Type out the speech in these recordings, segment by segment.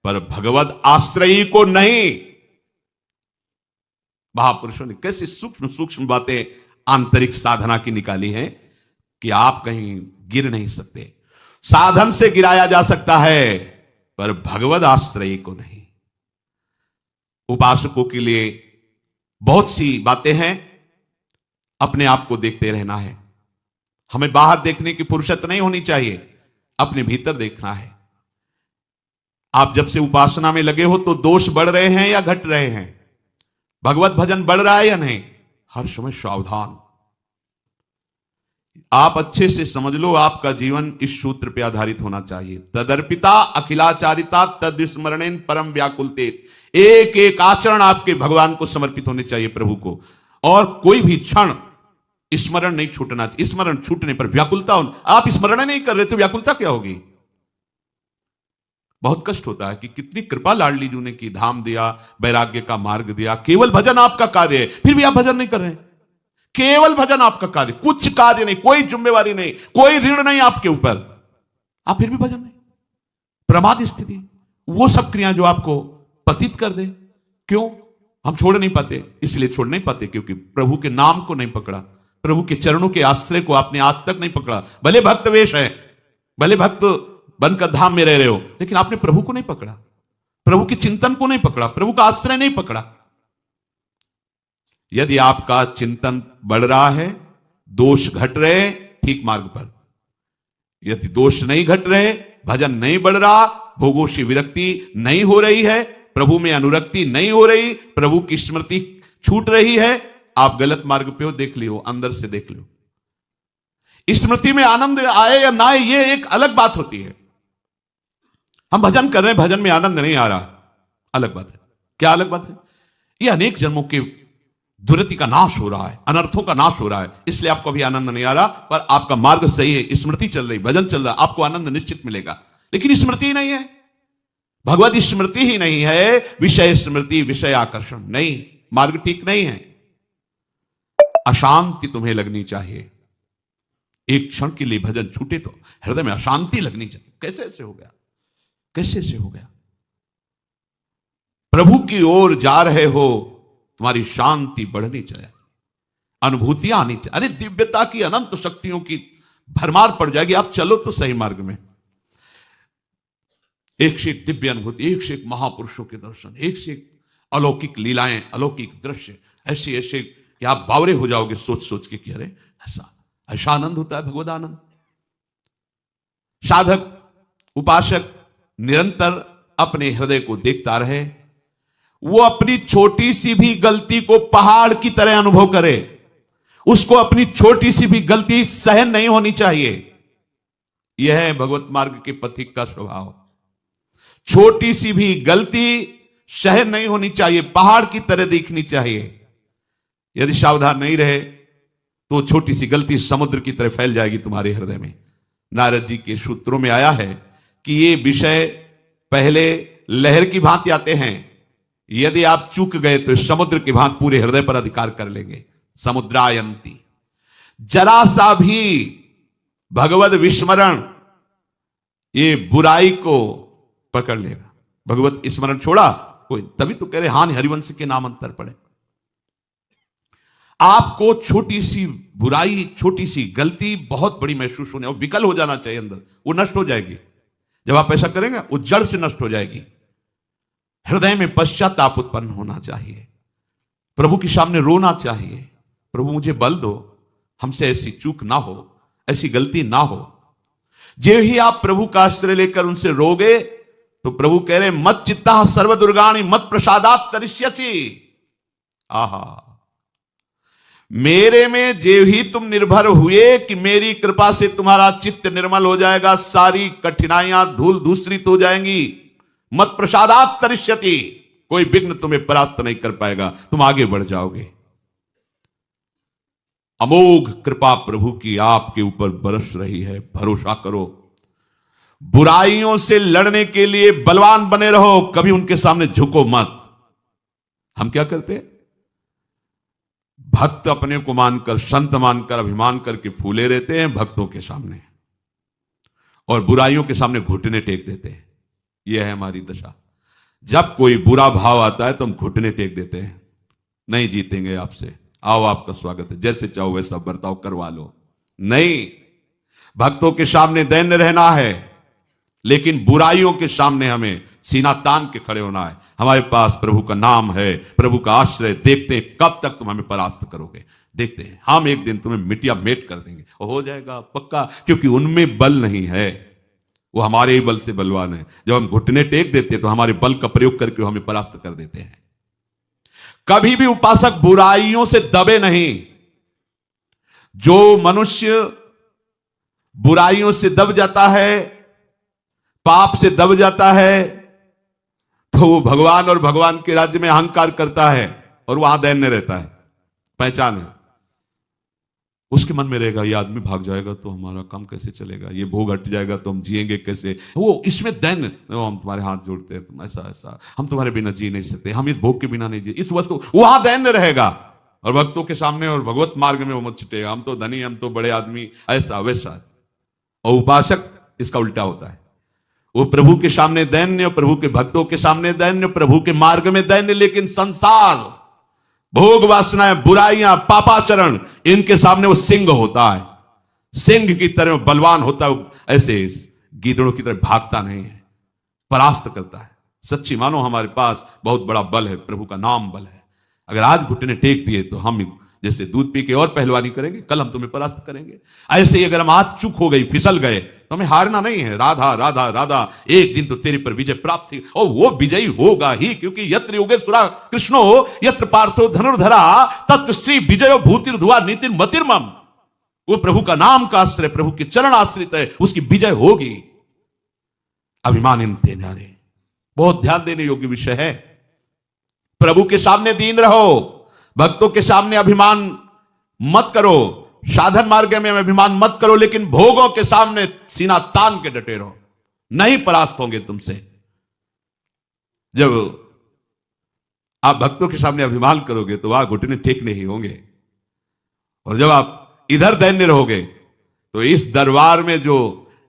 पर भगवत आश्रयी को नहीं। महापुरुषों ने कैसी सूक्ष्म सूक्ष्म बातें आंतरिक साधना की निकाली हैं कि आप कहीं गिर नहीं सकते। साधन से गिराया जा सकता है पर भगवत आश्रयी को नहीं। उपासकों के लिए बहुत सी बातें हैं, अपने आप को देखते रहना है। हमें बाहर देखने की फुर्सत नहीं होनी चाहिए, अपने भीतर देखना है। आप जब से उपासना में लगे हो तो दोष बढ़ रहे हैं या घट रहे हैं, भगवत भजन बढ़ रहा है या नहीं, हर समय सावधान। आप अच्छे से समझ लो, आपका जीवन इस सूत्र पे आधारित होना चाहिए। तदर्पिता अखिलाचारिता तद स्मरणेन परम व्याकुलतेत। एक एक आचरण आपके भगवान को समर्पित होने चाहिए, प्रभु को, और कोई भी क्षण स्मरण नहीं छूटना चाहिए। स्मरण छूटने पर व्याकुलता आप स्मरण नहीं कर रहे तो व्याकुलता क्या होगी? बहुत कष्ट होता है कि कितनी कृपा लाडली जी ने की, धाम दिया, वैराग्य का मार्ग दिया, केवल भजन आपका कार्य है, फिर भी आप भजन नहीं कर रहे। केवल भजन आपका कार्य, कुछ कार्य नहीं, कोई जिम्मेवारी नहीं, कोई ऋण नहीं आपके ऊपर, आप फिर भी भजन नहीं। प्रमाद स्थिति, वो सब क्रियाएं जो आपको पतित कर दे। क्यों हम छोड़ नहीं पाते? इसलिए छोड़ नहीं पाते क्योंकि प्रभु के नाम को नहीं पकड़ा, प्रभु के चरणों के आश्रय को आपने आज तक नहीं पकड़ा। भले भक्त वेश है, भले भक्त बनकर धाम में रह रहे हो, लेकिन आपने प्रभु को नहीं पकड़ा, प्रभु के चिंतन को नहीं पकड़ा, प्रभु का आश्रय नहीं पकड़ा। यदि आपका चिंतन बढ़ रहा है, दोष घट रहे, ठीक मार्ग पर। यदि दोष नहीं घट रहे, भजन नहीं बढ़ रहा, भोगों से विरक्ति नहीं हो रही है, प्रभु में अनुरक्ति नहीं हो रही, प्रभु की स्मृति छूट रही है, आप गलत मार्ग पे हो। देख लियो, अंदर से देख लियो। स्मृति में आनंद आए या ना आए, ये एक अलग बात होती है। हम भजन कर रहे हैं, भजन में आनंद नहीं आ रहा, अलग बात है। क्या अलग बात है? ये अनेक जन्मों के दुर्गति का नाश हो रहा है, अनर्थों का नाश हो रहा है, इसलिए आपको अभी आनंद नहीं आ रहा। पर आपका मार्ग सही है, स्मृति चल रही, भजन चल रहा, आपको आनंद निश्चित मिलेगा। लेकिन स्मृति ही नहीं है, भगवत स्मृति ही नहीं है, विषय स्मृति, विषय आकर्षण नहीं, मार्ग ठीक नहीं है। अशांति तुम्हें लगनी चाहिए। एक क्षण के लिए भजन छूटे तो हृदय में अशांति लगनी चाहिए। कैसे ऐसे हो गया? कैसे ऐसे हो गया? प्रभु की ओर जा रहे हो, तुम्हारी शांति बढ़नी चाहिए, अनुभूतियां आनी चाहिए। अरे दिव्यता की अनंत शक्तियों की भरमार पड़ जाएगी, आप चलो तो सही मार्ग में। एक से एक दिव्य अनुभूति, एक से एक महापुरुषों के दर्शन, एक से एक अलौकिक लीलाएं, अलौकिक दृश्य, ऐसे ऐसे कि आप बावरे हो जाओगे सोच सोच के कि अरे ऐसा ऐसा आनंद होता है, भगवद आनंद। साधक उपासक निरंतर अपने हृदय को देखता रहे, वो अपनी छोटी सी भी गलती को पहाड़ की तरह अनुभव करे। उसको अपनी छोटी सी भी गलती सहन नहीं होनी चाहिए। यह है भगवत मार्ग के पथिक का स्वभाव। छोटी सी भी गलती सहन नहीं होनी चाहिए, पहाड़ की तरह दिखनी चाहिए। यदि सावधान नहीं रहे तो छोटी सी गलती समुद्र की तरह फैल जाएगी तुम्हारे हृदय में। नारद जी के सूत्रों में आया है कि ये विषय पहले लहर की भांति आते हैं, यदि आप चूक गए तो समुद्र की भांति पूरे हृदय पर अधिकार कर लेंगे। समुद्रायंती, जरा सा भी भगवत विस्मरण ये बुराई को पकड़ लेगा। भगवत स्मरण छोड़ा कोई, तभी तो कह रहे हानि हरिवंश के नाम अंतर पड़े। आपको छोटी सी बुराई, छोटी सी गलती बहुत बड़ी महसूस होने और विकल हो जाना चाहिए अंदर, वो नष्ट हो जाएगी। जब आप ऐसा करेंगे वो जड़ से नष्ट हो जाएगी। हृदय में पश्चाताप उत्पन्न होना चाहिए, प्रभु के सामने रोना चाहिए, प्रभु मुझे बल दो, हमसे ऐसी चूक ना हो, ऐसी गलती ना हो। जो ही आप प्रभु का आश्रय लेकर उनसे रोगे तो प्रभु कह रहे मत चित्ता सर्वदुर्गाणि मत प्रसादात तरिष्यसि। आहा, मेरे में जो ही तुम निर्भर हुए कि मेरी कृपा से तुम्हारा चित्त निर्मल हो जाएगा, सारी कठिनाइयां धूल धूसरित हो जाएंगी। मत प्रसादात तरिष्यति, कोई विघ्न तुम्हें परास्त नहीं कर पाएगा, तुम आगे बढ़ जाओगे। अमोघ कृपा प्रभु की आपके ऊपर बरस रही है, भरोसा करो। बुराइयों से लड़ने के लिए बलवान बने रहो, कभी उनके सामने झुको मत। हम क्या करते हैं? भक्त अपने को मानकर, संत मानकर, अभिमान करके फूले रहते हैं भक्तों के सामने, और बुराइयों के सामने घुटने टेक देते हैं। यह है हमारी दशा। जब कोई बुरा भाव आता है तो हम घुटने टेक देते हैं, नहीं जीतेंगे आपसे, आओ आपका स्वागत है, जैसे चाहो वैसा बर्ताव करवा लो। नहीं, भक्तों के सामने दैन्य रहना है, लेकिन बुराइयों के सामने हमें सीना तान के खड़े होना है। हमारे पास प्रभु का नाम है, प्रभु का आश्रय। देखते हैं कब तक तुम हमें परास्त करोगे, देखते हैं, हम एक दिन तुम्हें मिटिया मेट कर देंगे। और हो जाएगा पक्का, क्योंकि उनमें बल नहीं है, वो हमारे ही बल से बलवान है। जब हम घुटने टेक देते तो हमारे बल का प्रयोग करके हमें परास्त कर देते हैं। कभी भी उपासक बुराइयों से दबे नहीं। जो मनुष्य बुराइयों से दब जाता है, पाप से दब जाता है, तो वो भगवान और भगवान के राज्य में अहंकार करता है और वहां दैन्य रहता है। पहचान है, उसके मन में रहेगा ये आदमी भाग जाएगा तो हमारा काम कैसे चलेगा, ये भोग हट जाएगा तो हम जिएंगे कैसे। वो इसमें दैन्य, हम तुम्हारे हाथ जोड़ते हैं, तुम ऐसा ऐसा, हम तुम्हारे बिना जी नहीं सकते, हम इस भोग के बिना नहीं जी, इस वस्तु, वहां दैन्य रहेगा। और भक्तों के सामने और भगवत मार्ग में वो मत छिटेगा, हम तो धनी, हम तो बड़े आदमी, ऐसा वैसा। और उपासक इसका उल्टा होता है, वो प्रभु के सामने दैन्य, प्रभु के भक्तों के सामने दैन्य, प्रभु के मार्ग में दैन्य, लेकिन संसार, भोग वासनाएं, बुराइयां, पापाचरण, इनके सामने वो सिंह होता है, सिंह की तरह बलवान होता है। ऐसे गीदड़ों की तरह भागता नहीं है, परास्त करता है। सच्ची मानो हमारे पास बहुत बड़ा बल है, प्रभु का नाम बल है। अगर आज घुटने टेक दिए तो हम जैसे दूध पी के और पहलवानी करेंगे, कल हम तुम्हें परास्त करेंगे। ऐसे ही अगर हम हाथ चूक हो गई, फिसल गए, तो हमें हारना नहीं है। राधा राधा राधा, एक दिन तो तेरे पर विजय प्राप्त थी, और वो विजयी होगा ही, क्योंकि यत्र योगेश्वरा कृष्णो यत्र पार्थो धनुर्धरा तत्र श्री विजयो भूतिर्धुआ नीतिन मतिर्मम। वो प्रभु का नाम का आश्रय, प्रभु के चरण आश्रित है, उसकी विजय होगी। अभिमान ते नारे, बहुत ध्यान देने योग्य विषय है। प्रभु के सामने दीन रहो, भक्तों के सामने अभिमान मत करो, साधन मार्ग में अभिमान मत करो, लेकिन भोगों के सामने सीना तान के डटे रहो, नहीं परास्त होंगे तुमसे। जब आप भक्तों के सामने अभिमान करोगे तो वहां घुटने टेकने ही होंगे, और जब आप इधर दैन्य रहोगे तो इस दरबार में जो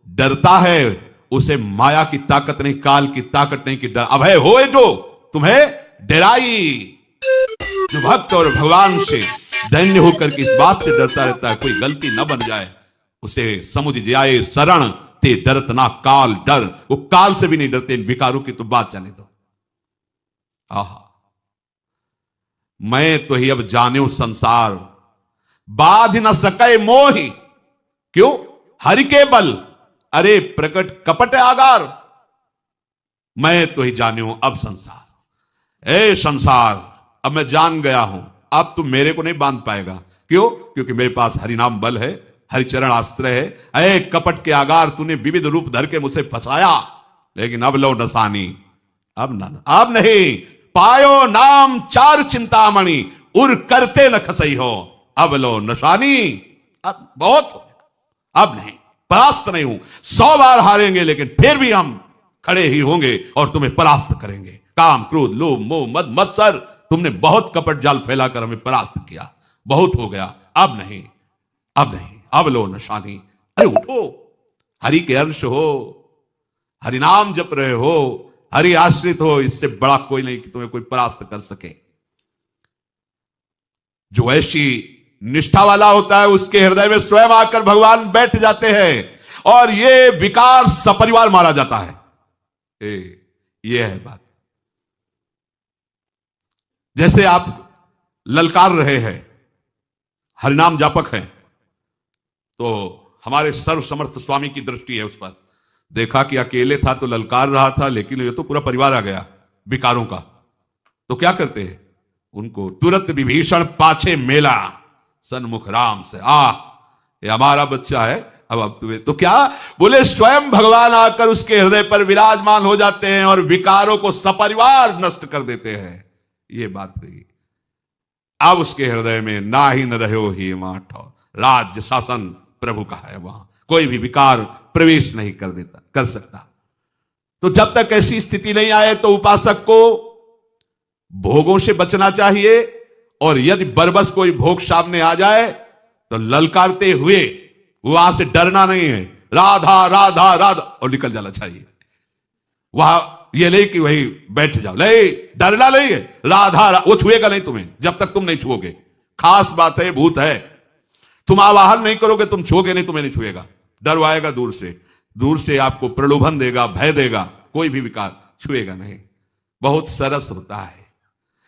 डरता है उसे माया की ताकत नहीं, काल की ताकत नहीं कि डर अभय होए जो तुम्हें डराई। जो भक्त और भगवान से दैन्य होकर के इस बात से डरता रहता है कोई गलती न बन जाए, उसे समुझ जाए शरण ते डरत ना काल डर। वो काल से भी नहीं डरते, इन विकारों की तो बात जाने दो। आहा, मैं तो ही अब जाने संसार, बाध न सके मोहि, क्यों हरि के बल, अरे प्रकट कपट आगार। मैं तो ही जाने अब संसार, ए संसार, अब मैं जान गया हूं, अब तुम मेरे को नहीं बांध पाएगा। क्यों? क्योंकि मेरे पास हरिनाम बल है, हरिचरण आश्रय है। अरे कपट के आगार, तूने विविध रूप धर के मुझसे फंसाया, लेकिन अब लो नसानी, अब नहीं पायो नाम चार चिंतामणि, उर करते न खसई हो, अब लो नशानी। अब बहुत हो गया, अब नहीं, परास्त नहीं हूं। 100 बार हारेंगे लेकिन फिर भी हम खड़े ही होंगे और तुम्हें परास्त करेंगे। काम क्रोध लोभ मोह मद मत्सर, तुमने बहुत कपट जाल फैलाकर हमें परास्त किया, बहुत हो गया, अब नहीं, अब नहीं, अब लो नशानी। अरे उठो, हरि के अंश हो, हरि नाम जप रहे हो, हरि आश्रित हो, इससे बड़ा कोई नहीं कि तुम्हें कोई परास्त कर सके। जो ऐसी निष्ठा वाला होता है उसके हृदय में स्वयं आकर भगवान बैठ जाते हैं और ये विकार सपरिवार मारा जाता है। ये है बात। जैसे आप ललकार रहे हैं, हरिनाम जापक है, तो हमारे सर्वसमर्थ स्वामी की दृष्टि है उस पर। देखा कि अकेले था तो ललकार रहा था, लेकिन ये तो पूरा परिवार आ गया विकारों का, तो क्या करते हैं? उनको तुरंत विभीषण पाछे मेला, सन्मुख राम से, ये हमारा बच्चा है, अब तुम्हें तो क्या बोले, स्वयं भगवान आकर उसके हृदय पर विराजमान हो जाते हैं और विकारों को सपरिवार नष्ट कर देते हैं। ये बात रही। अब उसके हृदय में ना ही न रहो ही माठ, राज्य शासन प्रभु का है, वहां कोई भी विकार प्रवेश नहीं कर सकता। तो जब तक ऐसी स्थिति नहीं आए तो उपासक को भोगों से बचना चाहिए, और यदि बरबस कोई भोग सामने आ जाए तो ललकारते हुए, वहां से डरना नहीं है, राधा राधा राधा, और निकल जाना चाहिए। वहां ये ले कि वही बैठ जाओ, ले डरना नहीं है, वो छुएगा नहीं तुम्हें जब तक तुम नहीं छुओगे। खास बात है, भूत है, तुम आवाहन नहीं करोगे, तुम छुओगे नहीं, तुम्हें नहीं छुएगा। डरवाएगा दूर से आपको प्रलोभन देगा, भय देगा, कोई भी विकार छुएगा नहीं। बहुत सरस होता है।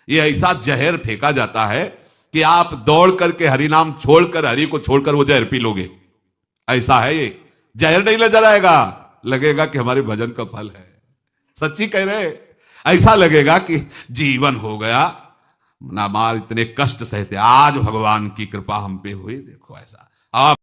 ये ऐसा जहर फेंका जाता है कि आप दौड़ करके हरि नाम छोड़कर, हरि को छोड़कर वो जहर पी लोगे। ऐसा है ये, जहर नहीं ले जाएगा, लगेगा कि हमारे भजन का फल है। सच्ची कह रहे, ऐसा लगेगा कि जीवन हो गया ना, मार इतने कष्ट सहते, आज भगवान की कृपा हम पे हुई, देखो ऐसा। आप